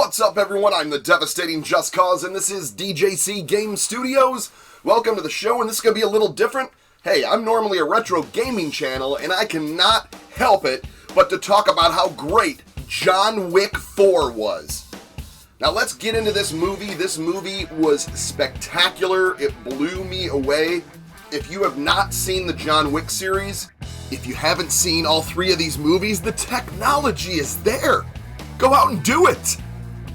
What's up, everyone? I'm the devastating Just Cause, and this is DJC Game Studios. Welcome to the show, and this is going to be a little different. Hey, I'm normally a retro gaming channel, and I cannot help it but to talk about how great John Wick 4 was. Now, let's get into this movie. This movie was spectacular. It blew me away. If you have not seen the John Wick series, if you haven't seen all three of these movies, the technology is there. Go out and do it.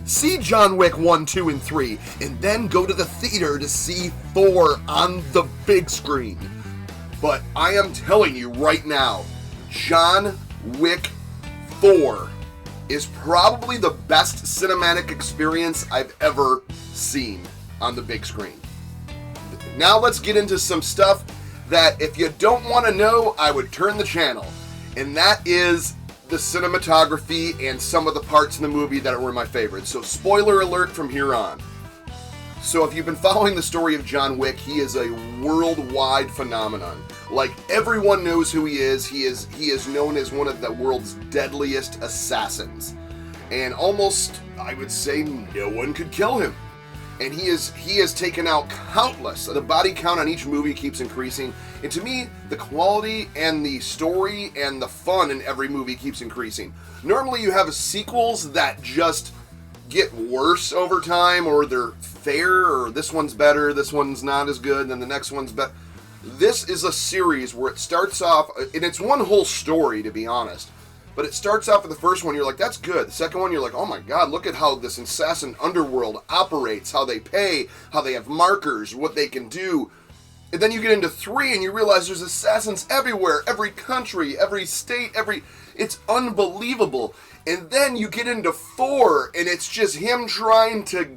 See John Wick 1, 2, and 3, and then go to the theater to see 4 on the big screen. But I am telling you right now, John Wick 4 is probably the best cinematic experience I've ever seen on the big screen. Now let's get into some stuff that if you don't want to know, I would turn the channel. And that is the cinematography and some of the parts in the movie that were my favorites. So spoiler alert from here on. So if you've been following the story of John Wick, he is a worldwide phenomenon. Like, everyone knows who he is. He is known as one of the world's deadliest assassins. And almost, I would say, no one could kill him. And he has taken out countless. The body count on each movie keeps increasing. And to me, the quality and the story and the fun in every movie keeps increasing. Normally you have sequels that just get worse over time, or they're fair, or this one's better, this one's not as good, and the next one's better. This is a series where it starts off, and it's one whole story, to be honest. But it starts off with the first one, you're like, that's good. The second one, you're like, oh my god, look at how this assassin underworld operates, how they pay, how they have markers, what they can do. And then you get into 3 and you realize there's assassins everywhere, every country, every state, it's unbelievable. And then you get into 4 and it's just him trying to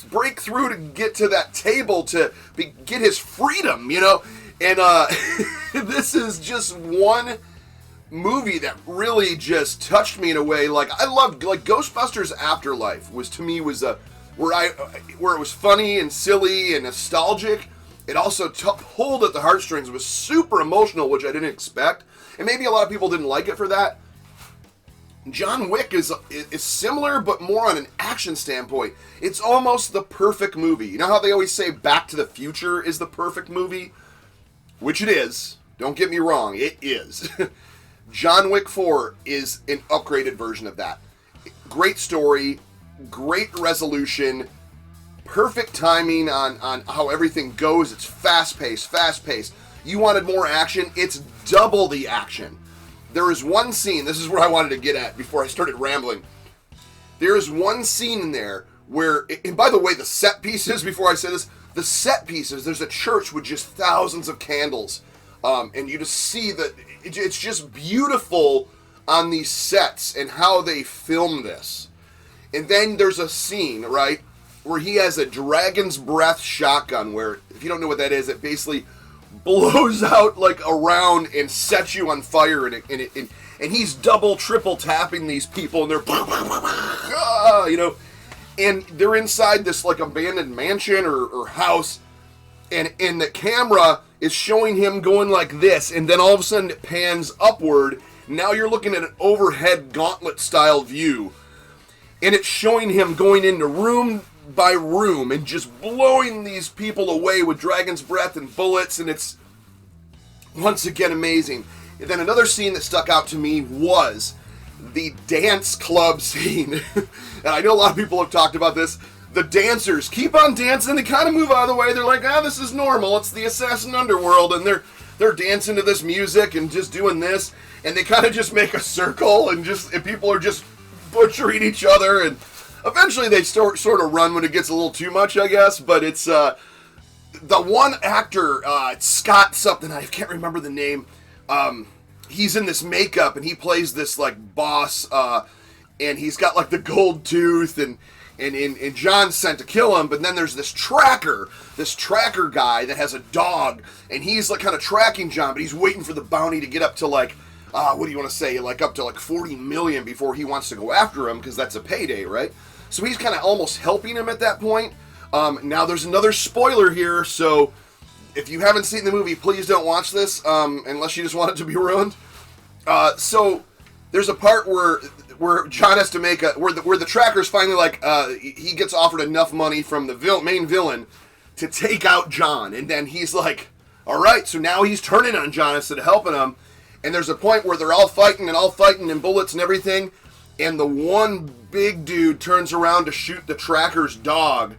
break through to get to that table to get his freedom, you know? And this is just one movie that really just touched me in a way. Like, I loved, like, Ghostbusters Afterlife was, to me, was where it was funny and silly and nostalgic. It also pulled at the heartstrings. It was super emotional, which I didn't expect, and maybe a lot of people didn't like it for that. John Wick is similar, but more on an action standpoint. It's almost the perfect movie. You know how they always say Back to the Future is the perfect movie? Which it is. Don't get me wrong, it is. John Wick 4 is an upgraded version of that. Great story, great resolution, perfect timing on how everything goes. It's fast-paced. You wanted more action, it's double the action. There is one scene, this is what I wanted to get at before I started rambling. There is one scene in there where, and by the way, the set pieces, before I say this, the set pieces, there's a church with just thousands of candles. And you just see that it's just beautiful on these sets and how they film this. And then there's a scene, right, where he has a dragon's breath shotgun where, if you don't know what that is, it basically blows out like a round and sets you on fire, and he's double, triple tapping these people, and they're, you know, and they're inside this like abandoned mansion or house, and the camera is showing him going like this, and then all of a sudden it pans upward. Now you're looking at an overhead gauntlet style view, and it's showing him going into room by room and just blowing these people away with dragon's breath and bullets, and it's once again amazing. And then another scene that stuck out to me was the dance club scene. And I know a lot of people have talked about this. The dancers keep on dancing. They kind of move out of the way. They're like, this is normal. It's the assassin underworld. And they're dancing to this music and just doing this. And they kind of just make a circle, and people are just butchering each other. And eventually they sort of run when it gets a little too much, I guess. But it's the one actor, Scott something, I can't remember the name. He's in this makeup and he plays this like boss, and he's got like the gold tooth, and John's sent to kill him, but then there's this tracker guy that has a dog, and he's like kind of tracking John, but he's waiting for the bounty to get up to like, what do you want to say, like up to like 40 million before he wants to go after him, because that's a payday, right? So he's kind of almost helping him at that point. Now there's another spoiler here, so if you haven't seen the movie, please don't watch this, unless you just want it to be ruined. So there's a part where where John has to make where the tracker's finally like he gets offered enough money from the main villain to take out John, and then he's like, all right, so now he's turning on John instead of helping him, and there's a point where they're all fighting and bullets and everything, and the one big dude turns around to shoot the tracker's dog,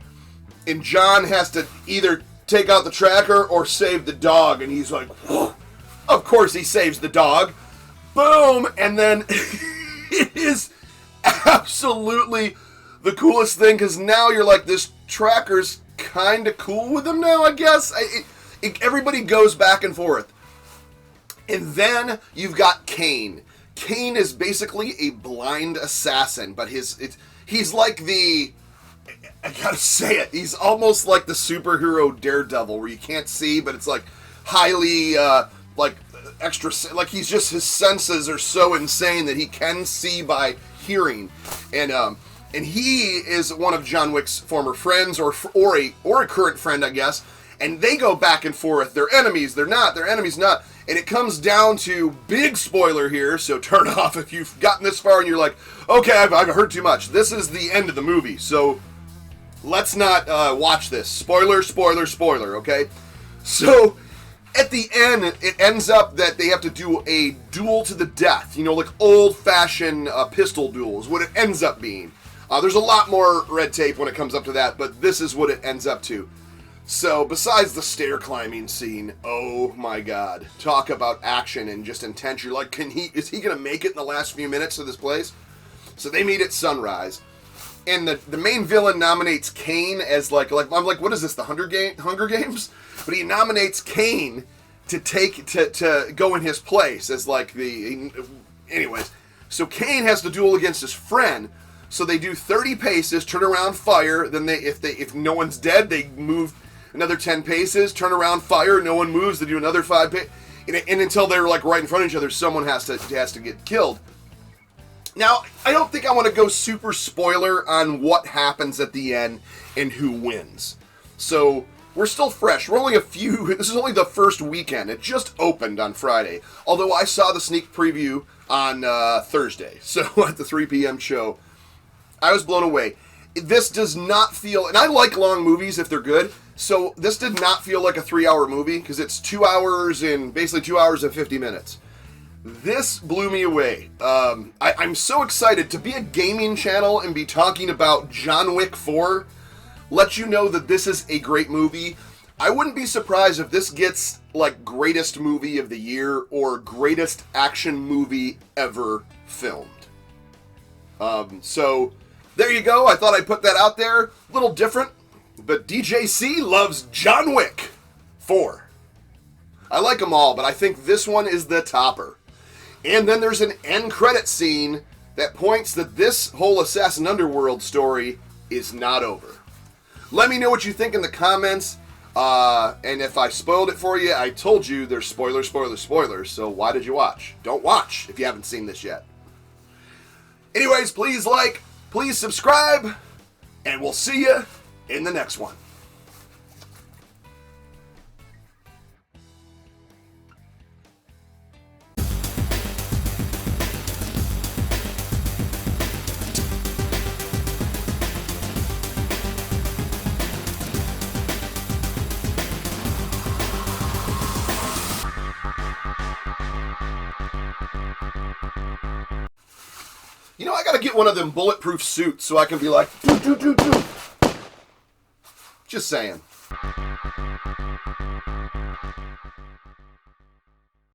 and John has to either take out the tracker or save the dog, and he's like, whoa. Of course he saves the dog. Boom! And then it is absolutely the coolest thing, because now you're like, this tracker's kind of cool with him now, I guess. Everybody goes back and forth. And then you've got Kane. Kane is basically a blind assassin, but he's like the... I gotta say it. He's almost like the superhero Daredevil, where you can't see, but it's like highly, extra. Like his senses are so insane that he can see by hearing, and he is one of John Wick's former friends, or a current friend, I guess. And they go back and forth. They're enemies. They're not. They're enemies. Not. And it comes down to big spoiler here. So turn off if you've gotten this far and you're like, okay, I've heard too much. This is the end of the movie. So. Let's not watch this. Spoiler, spoiler, spoiler, okay? So, at the end, it ends up that they have to do a duel to the death. You know, like old-fashioned pistol duels, what it ends up being. There's a lot more red tape when it comes up to that, but this is what it ends up to. So, besides the stair-climbing scene, oh my god. Talk about action and just intense. You're like, is he going to make it in the last few minutes of this place? So, they meet at sunrise. And the main villain nominates Kane as like I'm like, what is this, the Hunger Games? But he nominates Kane to go in his place as like anyways. So Kane has to duel against his friend. So they do 30 paces, turn around, fire. Then if no one's dead, they move another 10 paces, turn around, fire. No one moves. They do another 5 paces, and until they're like right in front of each other, someone has to get killed. Now, I don't think I want to go super spoiler on what happens at the end and who wins. So, we're still fresh. We're only this is only the first weekend. It just opened on Friday. Although I saw the sneak preview on Thursday. So, at the 3 p.m. show, I was blown away. This does not feel, and I like long movies if they're good, so this did not feel like a 3-hour movie, because it's 2 hours basically 2 hours and 50 minutes. This blew me away. I'm so excited to be a gaming channel and be talking about John Wick 4. Let you know that this is a great movie. I wouldn't be surprised if this gets, like, greatest movie of the year or greatest action movie ever filmed. So, there you go. I thought I'd put that out there. A little different, but DJC loves John Wick 4. I like them all, but I think this one is the topper. And then there's an end credit scene that points that this whole Assassin Underworld story is not over. Let me know what you think in the comments. And if I spoiled it for you, I told you there's spoilers, spoilers, spoilers. So why did you watch? Don't watch if you haven't seen this yet. Anyways, please like, please subscribe, and we'll see you in the next one. You know, I gotta get one of them bulletproof suits so I can be like, doo. Just saying.